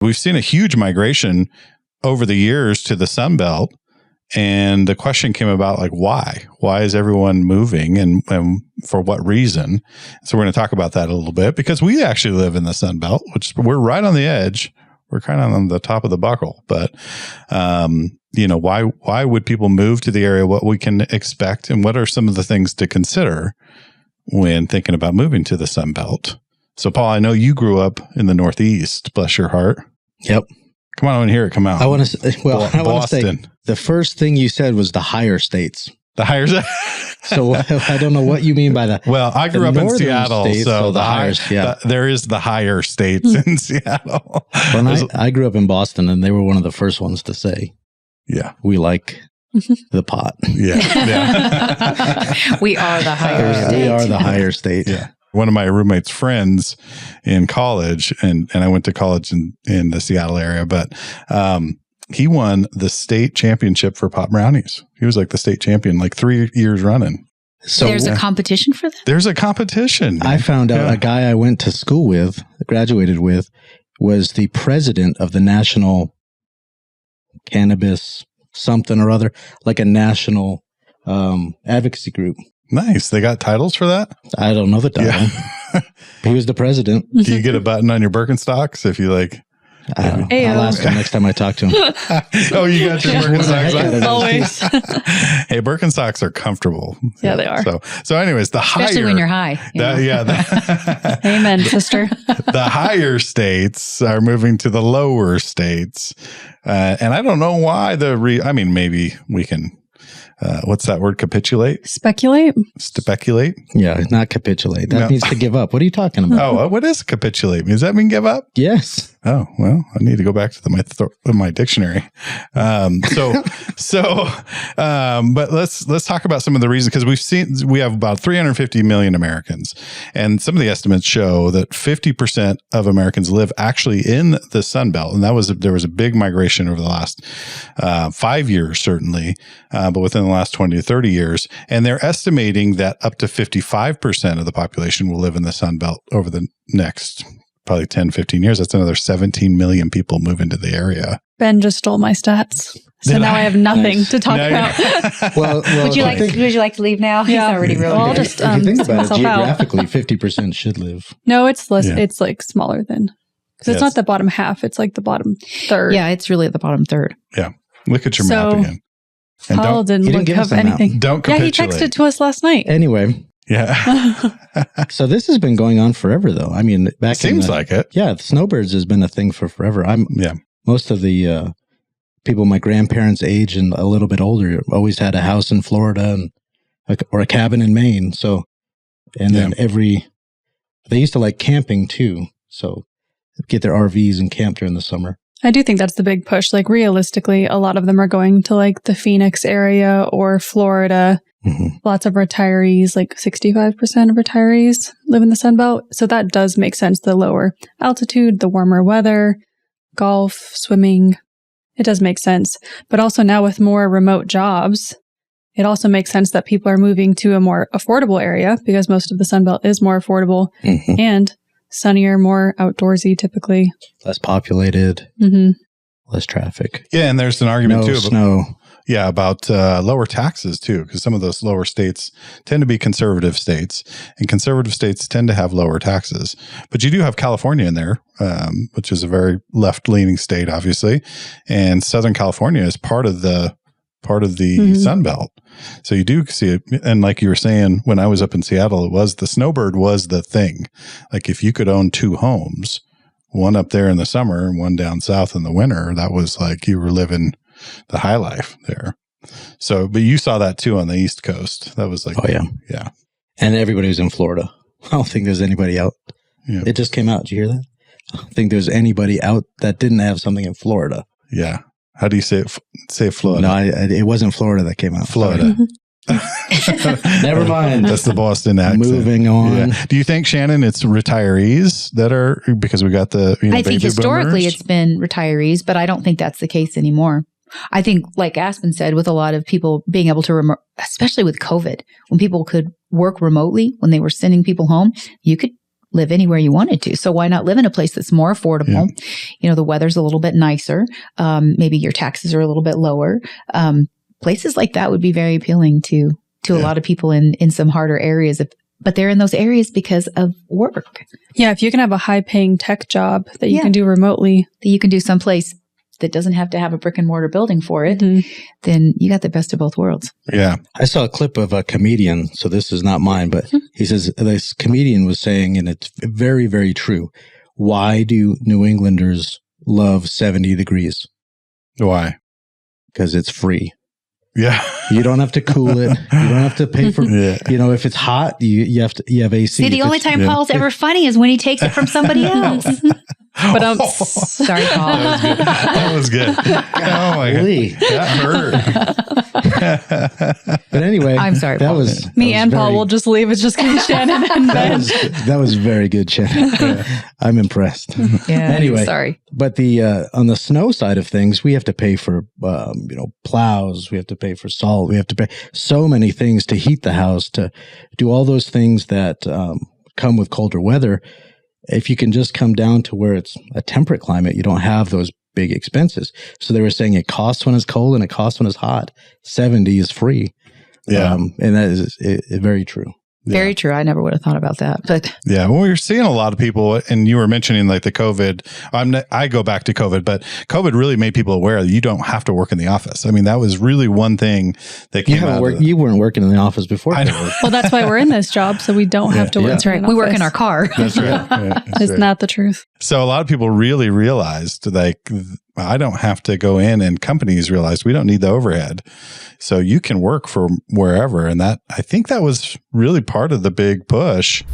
We've seen a huge migration over the years to the Sunbelt. And the question came about, like, why? Why is everyone moving and for what reason? So we're going to talk about that a little bit because we actually live in the Sunbelt, which we're right on the edge. We're kind of on the top of the buckle. But, why would people move to the area? What we can expect and what are some of the things to consider when thinking about moving to the Sunbelt? So, Paul, I know you grew up in the Northeast. Bless your heart. Yep. Come on, I want to hear it come out. I want to say the first thing you said was the higher states. The higher states. So I don't know what you mean by that. Well, I grew up in Seattle, states, so the higher, there is the higher states in Seattle. Well, I grew up in Boston, and they were one of the first ones to say, "Yeah, we like the pot." Yeah. We are the higher state. We are the higher state. Yeah. One of my roommate's friends in college, and I went to college in the Seattle area, but he won the state championship for pot brownies. He was like the state champion, like 3 years running. So there's a competition for that? There's a competition. I found out a guy I went to school with, graduated with, was the president of the National Cannabis something or other, like a national advocacy group. Nice. They got titles for that? I don't know the title. Yeah. He was the president. Do you get a button on your Birkenstocks if you like? I'll ask him next time I talk to him. Oh, you got your Birkenstocks on? Always. Hey, Birkenstocks are comfortable. Yeah, they are. So anyways, especially when you're high. Amen, sister. The higher states are moving to the lower states. And I don't know why maybe we can... what's that word? Capitulate? Speculate? Yeah, not capitulate. That means to give up. What are you talking about? Oh, what is capitulate? Does that mean give up? Yes. Oh, well, I need to go back to my dictionary. But let's talk about some of the reasons, because we have about 350 million Americans, and some of the estimates show that 50% of Americans live actually in the Sunbelt, and there was a big migration over the last 5 years, certainly, but within the last 20 to 30 years, and they're estimating that up to 55% of the population will live in the Sunbelt over the next probably 10, 15 years. That's another 17 million people move into the area. Ben just stole my stats. So now I have nothing to talk about. Well, would you like to leave now? Yeah. He's already really I'll good. just if you think about it, geographically, 50% should live. No, it's less. Yeah. It's like smaller than, because it's not the bottom half. It's like the bottom third. Yeah, it's really at the bottom third. Yeah. Look at your map again. And Paul didn't have anything. Don't capitulate. Yeah, he texted to us last night. Anyway. Yeah. So this has been going on forever, though. I mean, seems like it. Yeah, the Snowbirds has been a thing for forever. Most of the people my grandparents' age and a little bit older always had a house in Florida or a cabin in Maine. So, and then they used to like camping too. So get their RVs and camp during the summer. I do think that's the big push. Like realistically, a lot of them are going to like the Phoenix area or Florida. Mm-hmm. Lots of retirees, like 65% of retirees live in the Sunbelt. So that does make sense. The lower altitude, the warmer weather, golf, swimming, it does make sense. But also now with more remote jobs, it also makes sense that people are moving to a more affordable area because most of the Sunbelt is more affordable and sunnier, more outdoorsy typically. Less populated, less traffic. Yeah, and there's an argument too. Snow. Yeah, about lower taxes too, because some of those lower states tend to be conservative states, and conservative states tend to have lower taxes. But you do have California in there, which is a very left-leaning state, obviously, and Southern California is part of the Sunbelt. So you do see it, and like you were saying, when I was up in Seattle, the Snowbird was the thing. Like if you could own two homes, one up there in the summer and one down south in the winter, that was like you were living the high life there. So, but you saw that too on the East Coast. That was like, yeah. And everybody was in Florida. I don't think there's anybody out. Yeah. It just came out. Did you hear that? I don't think there's anybody out that didn't have something in Florida. Yeah. How do you say it? Say Florida. No, it wasn't Florida that came out. Florida. Never mind. That's the Boston accent. Moving on. Yeah. Do you think, Shannon, it's retarees that are, because we got the I think historically it's been retirees, but I don't think that's the case anymore. I think, like Aspen said, with a lot of people being able to, especially with COVID, when people could work remotely, when they were sending people home, you could live anywhere you wanted to. So why not live in a place that's more affordable? Yeah. The weather's a little bit nicer. Maybe your taxes are a little bit lower. Places like that would be very appealing to a lot of people in some harder areas. But they're in those areas because of work. Yeah. If you can have a high paying tech job that you can do remotely, that you can do someplace that doesn't have to have a brick and mortar building for it, then you got the best of both worlds. Yeah. I saw a clip of a comedian, so this is not mine, but he says this comedian was saying, and it's very, very true. Why do New Englanders love 70 degrees? Why? Because it's free. Yeah. You don't have to cool it. You don't have to pay for, if it's hot, you have AC. See, the only time Paul's ever funny is when he takes it from somebody else. But sorry, Paul. That was good. Oh my God. That hurt. But anyway, I'm sorry, that Paul. was me and Paul will just leave. It's just going to be Shannon and Ben. That was very good, Shannon. I'm impressed. Yeah. Anyway, sorry. But on the snow side of things, we have to pay for plows. We have to pay for salt. We have to pay so many things to heat the house, to do all those things that come with colder weather. If you can just come down to where it's a temperate climate, you don't have those big expenses. So they were saying it costs when it's cold and it costs when it's hot. 70 is free. Yeah. And that is very true. Very true. I never would have thought about that. But yeah, well, we're seeing a lot of people, and you were mentioning like the COVID. I go back to COVID, but COVID really made people aware that you don't have to work in the office. I mean, that was really one thing that came out. You weren't working in the office before. I know. Well, that's why we're in this job, so we don't have to work. That's right. We work in our car. That's right. It's not the truth. So a lot of people really realized, like, I don't have to go in, and companies realized we don't need the overhead. So you can work from wherever. And I think that was really part of the big push.